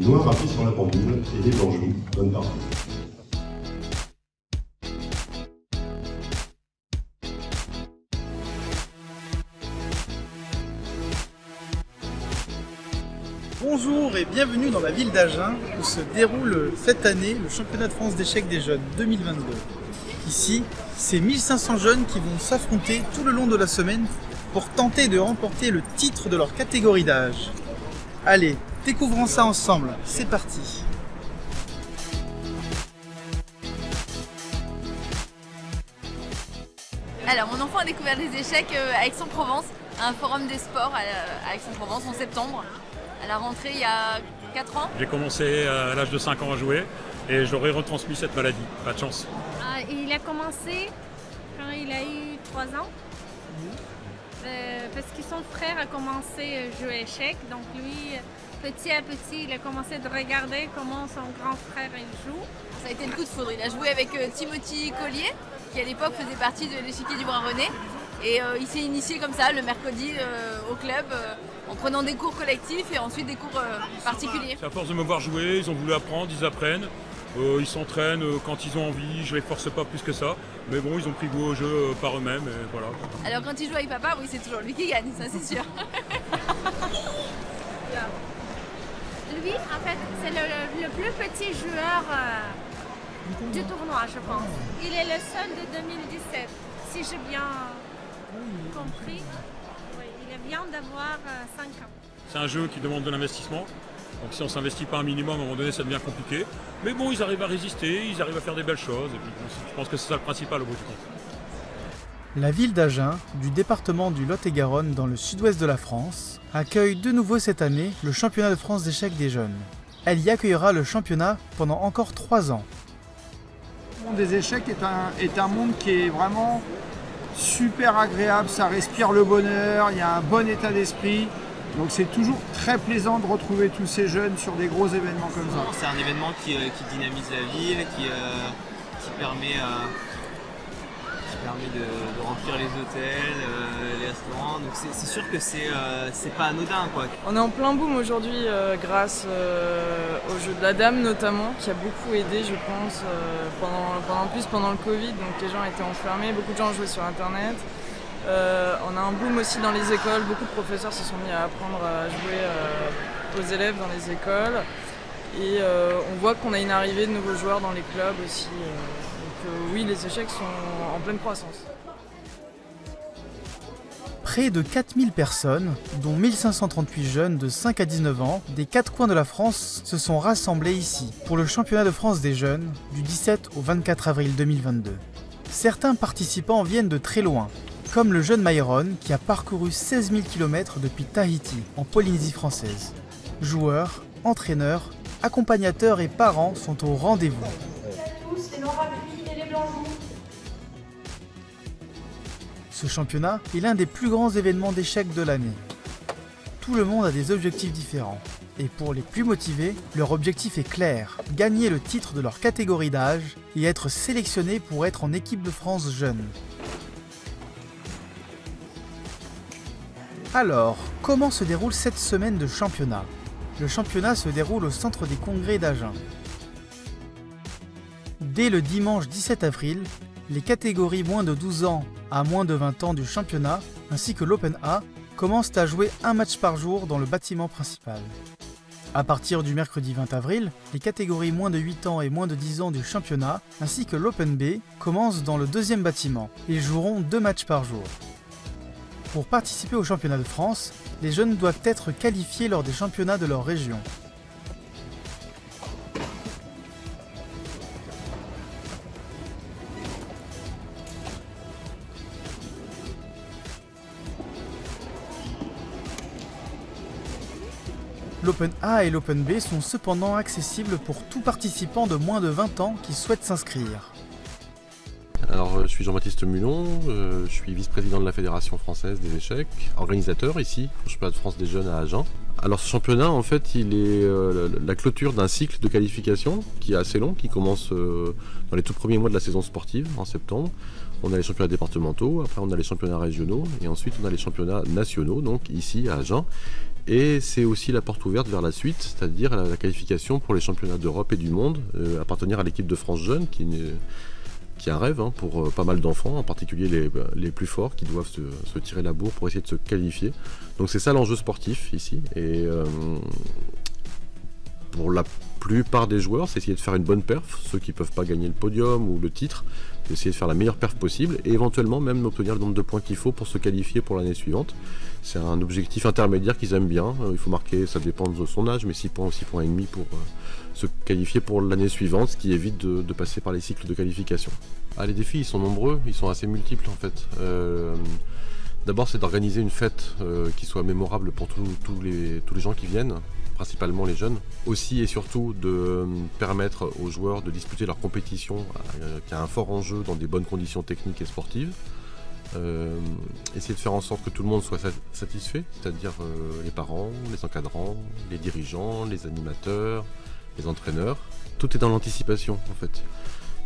Noir appuyé sur la pendule et des blancs joues. Bonne partie. Bonjour et bienvenue dans la ville d'Agen où se déroule cette année le championnat de France d'échecs des jeunes 2022. Ici, c'est 1500 jeunes qui vont s'affronter tout le long de la semaine pour tenter de remporter le titre de leur catégorie d'âge. Allez, découvrons ça ensemble, c'est parti! Alors, mon enfant a découvert les échecs à Aix-en-Provence, à un forum des sports à Aix-en-Provence en septembre, à la rentrée il y a 4 ans. J'ai commencé à l'âge de 5 ans à jouer et j'aurais retransmis cette maladie, pas de chance. Il a commencé quand il a eu 3 ans, parce que son frère a commencé à jouer à échecs, donc lui, petit à petit, il a commencé de regarder comment son grand frère il joue. Ça a été le coup de foudre, il a joué avec Timothy Collier, qui à l'époque faisait partie de l'échiquier du Bras René. Et il s'est initié comme ça le mercredi au club en prenant des cours collectifs et ensuite des cours particuliers. C'est à force de me voir jouer, ils ont voulu apprendre, ils apprennent. Ils s'entraînent quand ils ont envie, je les force pas plus que ça. Mais bon, ils ont pris goût au jeu par eux-mêmes et voilà. Alors quand il joue avec papa, oui c'est toujours lui qui gagne, ça c'est sûr. Lui, en fait, c'est le plus petit joueur du tournoi, je pense. Il est le seul de 2017, si j'ai bien compris. Oui, il vient d'avoir 5 ans. C'est un jeu qui demande de l'investissement. Donc si on ne s'investit pas un minimum, à un moment donné, ça devient compliqué. Mais bon, ils arrivent à résister, ils arrivent à faire des belles choses. Et puis, je pense que c'est ça le principal au bout du compte. La ville d'Agen, du département du Lot-et-Garonne dans le sud-ouest de la France, accueille de nouveau cette année le championnat de France d'échecs des jeunes. Elle y accueillera le championnat pendant encore 3 ans. Le monde des échecs est un monde qui est vraiment super agréable, ça respire le bonheur, il y a un bon état d'esprit. Donc c'est toujours très plaisant de retrouver tous ces jeunes sur des gros événements comme ça. C'est un événement qui dynamise la ville, qui permet de remplir les hôtels, les restaurants. Donc c'est sûr que c'est pas anodin, quoi. On est en plein boom aujourd'hui grâce au jeu de la dame notamment, qui a beaucoup aidé je pense pendant le Covid. Donc les gens étaient enfermés, beaucoup de gens jouaient sur internet. On a un boom aussi dans les écoles, beaucoup de professeurs se sont mis à apprendre à jouer aux élèves dans les écoles et on voit qu'on a une arrivée de nouveaux joueurs dans les clubs aussi. Donc oui, les échecs sont en pleine croissance. Près de 4000 personnes, dont 1538 jeunes de 5 à 19 ans, des 4 coins de la France se sont rassemblés ici pour le championnat de France des jeunes du 17 au 24 avril 2022. Certains participants viennent de très loin, comme le jeune Myron qui a parcouru 16 000 km depuis Tahiti, en Polynésie française. Joueurs, entraîneurs, accompagnateurs et parents sont au rendez-vous. Tous les noirs appuis et les blancs joues. Ce championnat est l'un des plus grands événements d'échecs de l'année. Tout le monde a des objectifs différents. Et pour les plus motivés, leur objectif est clair, gagner le titre de leur catégorie d'âge et être sélectionné pour être en équipe de France jeune. Alors, comment se déroule cette semaine de championnat? Le championnat se déroule au centre des congrès d'Agen. Dès le dimanche 17 avril, les catégories moins de 12 ans à moins de 20 ans du championnat, ainsi que l'Open A, commencent à jouer un match par jour dans le bâtiment principal. À partir du mercredi 20 avril, les catégories moins de 8 ans et moins de 10 ans du championnat, ainsi que l'Open B, commencent dans le deuxième bâtiment. Ils joueront 2 matchs par jour. Pour participer au championnat de France, les jeunes doivent être qualifiés lors des championnats de leur région. L'Open A et l'Open B sont cependant accessibles pour tout participant de moins de 20 ans qui souhaite s'inscrire. Alors, je suis Jean-Baptiste Mulon, je suis vice-président de la Fédération française des échecs, organisateur ici, au championnat de France des jeunes à Agen. Alors ce championnat, en fait, il est la clôture d'un cycle de qualification qui est assez long, qui commence dans les tout premiers mois de la saison sportive, en septembre. On a les championnats départementaux, après on a les championnats régionaux et ensuite on a les championnats nationaux, donc ici à Agen. Et c'est aussi la porte ouverte vers la suite, c'est-à-dire la qualification pour les championnats d'Europe et du monde, appartenir à l'équipe de France Jeune qui est un rêve pour pas mal d'enfants, en particulier les plus forts qui doivent se tirer la bourre pour essayer de se qualifier. Donc c'est ça l'enjeu sportif ici. Et pour la plupart des joueurs, c'est essayer de faire une bonne perf, ceux qui ne peuvent pas gagner le podium ou le titre, essayer de faire la meilleure perf possible et éventuellement même obtenir le nombre de points qu'il faut pour se qualifier pour l'année suivante. C'est un objectif intermédiaire qu'ils aiment bien, il faut marquer, ça dépend de son âge, mais 6 points ou 6 points et demi pour se qualifier pour l'année suivante, ce qui évite de passer par les cycles de qualification. Les défis ils sont nombreux, ils sont assez multiples en fait. D'abord c'est d'organiser une fête qui soit mémorable pour tous les gens qui viennent, principalement les jeunes. Aussi et surtout de permettre aux joueurs de disputer leur compétition qui a un fort enjeu dans des bonnes conditions techniques et sportives. Essayer de faire en sorte que tout le monde soit satisfait, c'est-à-dire les parents, les encadrants, les dirigeants, les animateurs, les entraîneurs. Tout est dans l'anticipation en fait.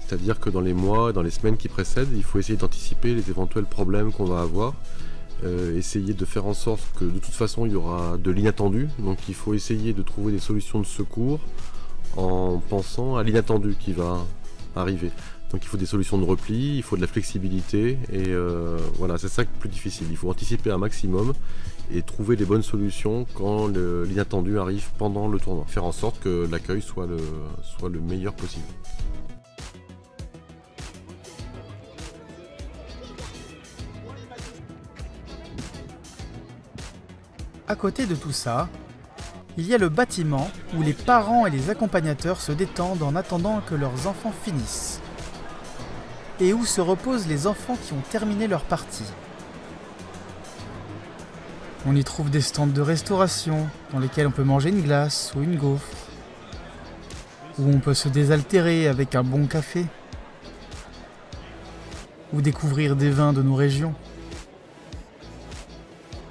C'est-à-dire que dans les mois, dans les semaines qui précèdent, il faut essayer d'anticiper les éventuels problèmes qu'on va avoir. Essayer de faire en sorte que de toute façon il y aura de l'inattendu, donc il faut essayer de trouver des solutions de secours en pensant à l'inattendu qui va arriver. Donc il faut des solutions de repli, il faut de la flexibilité et voilà, c'est ça qui est le plus difficile. Il faut anticiper un maximum et trouver les bonnes solutions quand l'inattendu arrive pendant le tournoi. Faire en sorte que l'accueil soit le meilleur possible. À côté de tout ça, il y a le bâtiment où les parents et les accompagnateurs se détendent en attendant que leurs enfants finissent. Et où se reposent les enfants qui ont terminé leur partie. On y trouve des stands de restauration dans lesquels on peut manger une glace ou une gaufre. Où on peut se désaltérer avec un bon café. Ou découvrir des vins de nos régions.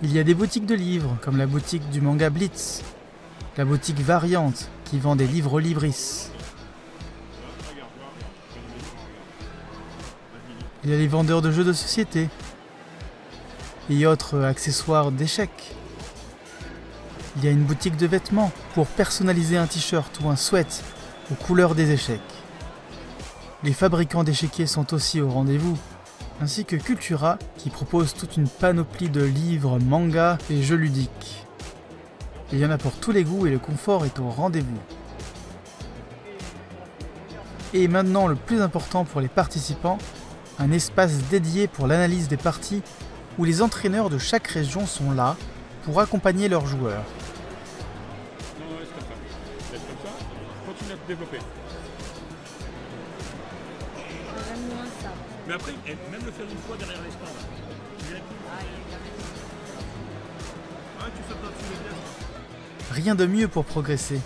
Il y a des boutiques de livres, comme la boutique du manga Blitz, la boutique Variante, qui vend des livres au Libris. Il y a les vendeurs de jeux de société, et autres accessoires d'échecs. Il y a une boutique de vêtements pour personnaliser un t-shirt ou un sweat aux couleurs des échecs. Les fabricants d'échiquiers sont aussi au rendez-vous, ainsi que Cultura qui propose toute une panoplie de livres, mangas et jeux ludiques. Il y en a pour tous les goûts et le confort est au rendez-vous. Et maintenant le plus important pour les participants, un espace dédié pour l'analyse des parties où les entraîneurs de chaque région sont là pour accompagner leurs joueurs. Non, laisse comme ça. Laisse comme ça. Continue à te développer. Mais après, même le faire une fois derrière les stands. Tu sautes dans-dessus les pièces. Rien de mieux pour progresser.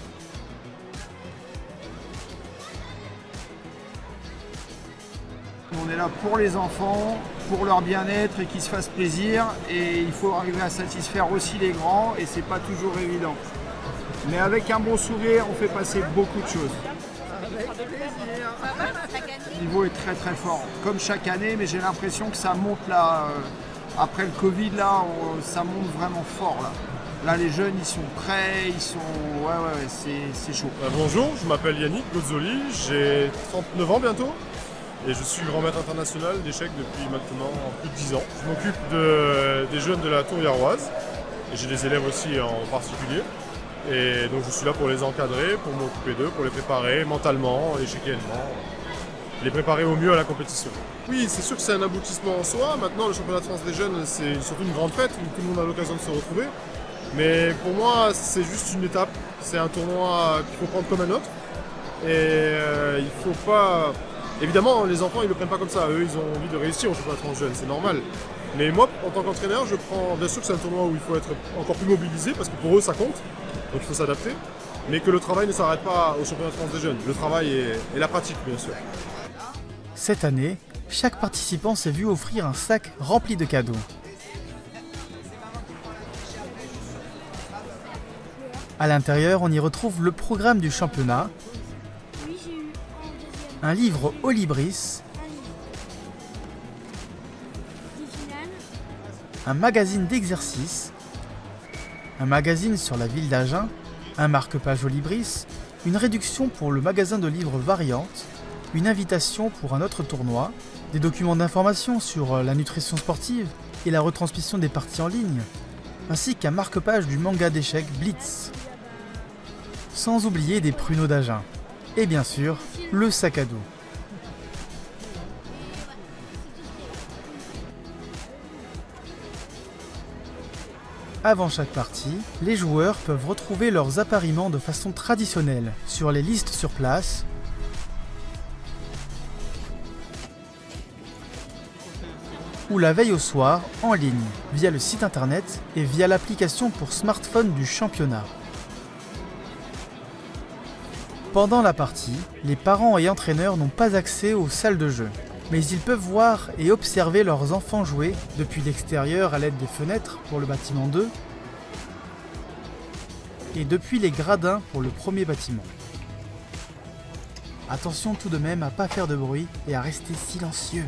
On est là pour les enfants, pour leur bien-être et qu'ils se fassent plaisir. Et il faut arriver à satisfaire aussi les grands et c'est pas toujours évident. Mais avec un bon sourire, on fait passer beaucoup de choses. Le niveau est très très fort, comme chaque année, mais j'ai l'impression que ça monte là, après le Covid, là, ça monte vraiment fort là. Là, les jeunes, ils sont prêts, ils sont... Ouais, c'est chaud. Bonjour, je m'appelle Yannick Gozzoli, j'ai 39 ans bientôt et je suis grand maître international d'échecs depuis maintenant plus de 10 ans. Je m'occupe des jeunes de la Tour Yarroise et j'ai des élèves aussi en particulier. Et donc je suis là pour les encadrer, pour m'occuper d'eux, pour les préparer mentalement, échiquièrement, les préparer au mieux à la compétition. Oui, c'est sûr que c'est un aboutissement en soi. Maintenant, le championnat de France des jeunes, c'est surtout une grande fête où tout le monde a l'occasion de se retrouver. Mais pour moi, c'est juste une étape. C'est un tournoi qu'il faut prendre comme un autre. Et il faut pas... Évidemment, les enfants, ils ne le prennent pas comme ça. Eux, ils ont envie de réussir au championnat de France jeune, c'est normal. Mais moi, en tant qu'entraîneur, je prends... Bien sûr que c'est un tournoi où il faut être encore plus mobilisé parce que pour eux, ça compte. Donc il faut s'adapter. Mais que le travail ne s'arrête pas au championnat de France des jeunes. Le travail et la pratique, bien sûr. Cette année, chaque participant s'est vu offrir un sac rempli de cadeaux. À l'intérieur, on y retrouve le programme du championnat, un livre au Libris, un magazine d'exercice, un magazine sur la ville d'Agen, un marque-page Olibris, une réduction pour le magasin de livres Variante, une invitation pour un autre tournoi, des documents d'information sur la nutrition sportive et la retransmission des parties en ligne, ainsi qu'un marque-page du manga d'échecs Blitz. Sans oublier des pruneaux d'Agen. Et bien sûr, le sac à dos. Avant chaque partie, les joueurs peuvent retrouver leurs appariements de façon traditionnelle sur les listes sur place, ou la veille au soir en ligne, via le site internet et via l'application pour smartphone du championnat. Pendant la partie, les parents et entraîneurs n'ont pas accès aux salles de jeu, mais ils peuvent voir et observer leurs enfants jouer depuis l'extérieur à l'aide des fenêtres pour le bâtiment 2 et depuis les gradins pour le premier bâtiment. Attention tout de même à ne pas faire de bruit et à rester silencieux.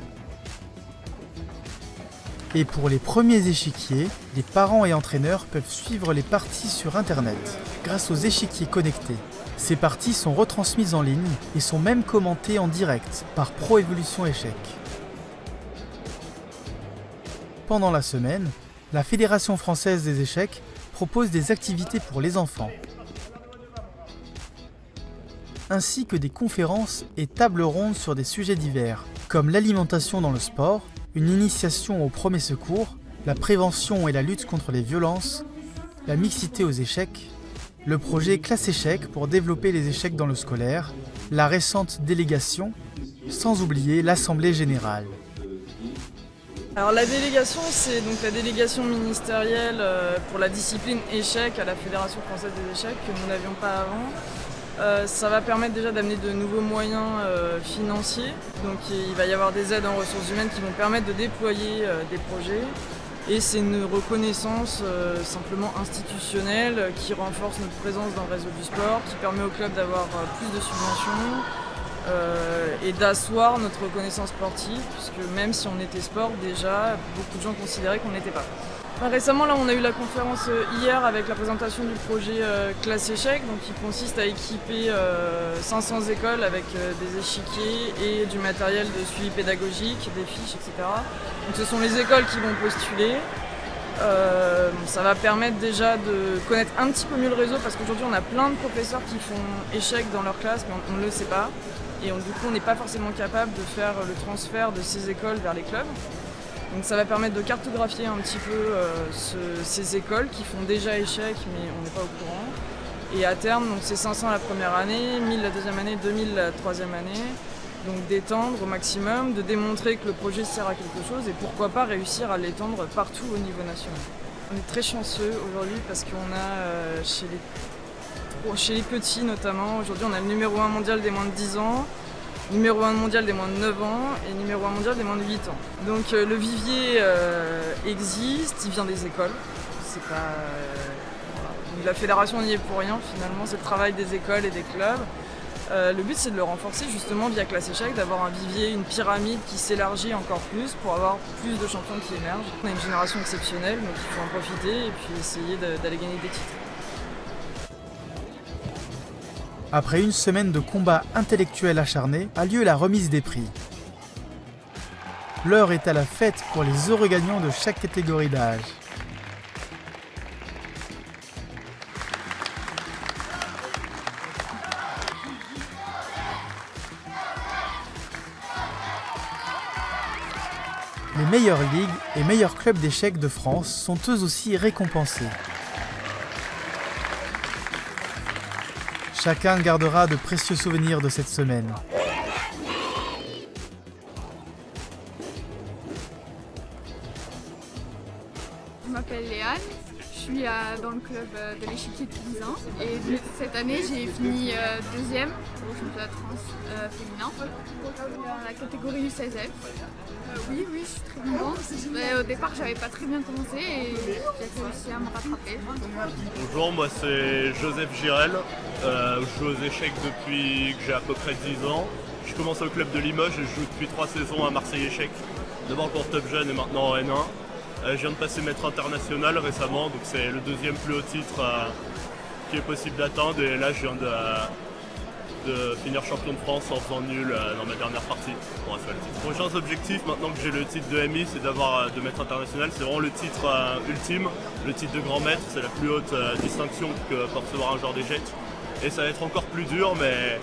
Et pour les premiers échiquiers, les parents et entraîneurs peuvent suivre les parties sur internet grâce aux échiquiers connectés. Ces parties sont retransmises en ligne et sont même commentées en direct par Pro Evolution Échecs. Pendant la semaine, la Fédération française des échecs propose des activités pour les enfants, ainsi que des conférences et tables rondes sur des sujets divers, comme l'alimentation dans le sport, une initiation aux premiers secours, la prévention et la lutte contre les violences, la mixité aux échecs, le projet Classe Échecs pour développer les échecs dans le scolaire, la récente délégation, sans oublier l'Assemblée Générale. Alors la délégation, c'est donc la délégation ministérielle pour la discipline échecs à la Fédération française des échecs que nous n'avions pas avant. Ça va permettre déjà d'amener de nouveaux moyens financiers. Donc il va y avoir des aides en ressources humaines qui vont permettre de déployer des projets. Et c'est une reconnaissance simplement institutionnelle qui renforce notre présence dans le réseau du sport, qui permet au club d'avoir plus de subventions et d'asseoir notre reconnaissance sportive, puisque même si on était sport, déjà, beaucoup de gens considéraient qu'on n'était pas. Récemment, là, on a eu la conférence hier avec la présentation du projet Classe Échecs, donc qui consiste à équiper 500 écoles avec des échiquiers et du matériel de suivi pédagogique, des fiches, etc. Donc ce sont les écoles qui vont postuler. Ça va permettre déjà de connaître un petit peu mieux le réseau, parce qu'aujourd'hui on a plein de professeurs qui font échecs dans leur classe, mais on ne le sait pas. Et du coup on n'est pas forcément capable de faire le transfert de ces écoles vers les clubs. Donc ça va permettre de cartographier un petit peu ces écoles qui font déjà échecs, mais on n'est pas au courant. Et à terme, c'est 500 la première année, 1000 la deuxième année, 2000 la troisième année. Donc d'étendre au maximum, de démontrer que le projet sert à quelque chose et pourquoi pas réussir à l'étendre partout au niveau national. On est très chanceux aujourd'hui parce qu'on a chez les petits notamment, aujourd'hui on a le numéro 1 mondial des moins de 10 ans, numéro 1 mondial des moins de 9 ans et numéro 1 mondial des moins de 8 ans. Donc le vivier existe, il vient des écoles. C'est pas, voilà. La fédération n'y est pour rien finalement, c'est le travail des écoles et des clubs. Le but c'est de le renforcer justement via Classe Échecs, d'avoir un vivier, une pyramide qui s'élargit encore plus pour avoir plus de champions qui émergent. On a une génération exceptionnelle, donc il faut en profiter et puis essayer d'aller gagner des titres. Après une semaine de combats intellectuels acharnés, a lieu la remise des prix. L'heure est à la fête pour les heureux gagnants de chaque catégorie d'âge. Les meilleures ligues et meilleurs clubs d'échecs de France sont eux aussi récompensés. Chacun gardera de précieux souvenirs de cette semaine. Je m'appelle Léane, je suis dans le club de l'échiquier toulousain et cette année j'ai fini deuxième au championnat de France féminin dans la catégorie U16F. Oui, je suis très contente. Au départ, j'avais pas très bien commencé et j'ai réussi à me rattraper. Bonjour, moi c'est Joseph Girel. Je joue aux échecs depuis que j'ai à peu près 10 ans. Je commence au club de Limoges et je joue depuis 3 saisons à Marseille Échecs. D'abord pour Top Jeune et maintenant en N1. Je viens de passer maître international récemment, donc c'est le deuxième plus haut titre qui est possible d'atteindre. Et là, je viens de finir champion de France en faisant nul dans ma dernière partie pour assurer le titre. Mon prochain objectif, maintenant que j'ai le titre de MI, c'est d'avoir de maître international. C'est vraiment le titre ultime, le titre de grand maître. C'est la plus haute distinction que peut recevoir un joueur d'échecs. Et ça va être encore plus dur, mais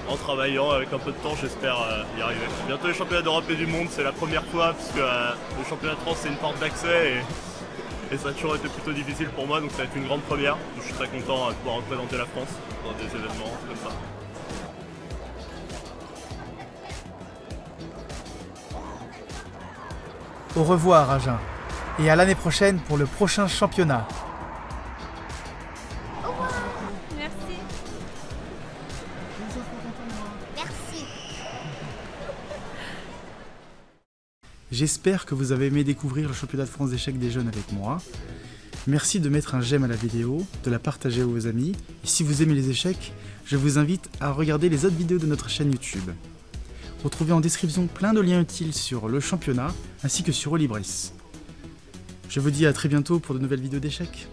en travaillant avec un peu de temps, j'espère y arriver. Bientôt les championnats d'Europe et du monde, c'est la première fois, puisque le championnat de France c'est une porte d'accès et ça a toujours été plutôt difficile pour moi, donc ça va être une grande première. Donc je suis très content de pouvoir représenter la France dans des événements comme ça. Au revoir Agen, et à l'année prochaine pour le prochain championnat. Au revoir. Merci. Merci. J'espère que vous avez aimé découvrir le championnat de France d'échecs des jeunes avec moi. Merci de mettre un j'aime à la vidéo, de la partager à vos amis, et si vous aimez les échecs, je vous invite à regarder les autres vidéos de notre chaîne YouTube. Retrouvez en description plein de liens utiles sur le championnat, ainsi que sur Olibris. Je vous dis à très bientôt pour de nouvelles vidéos d'échecs.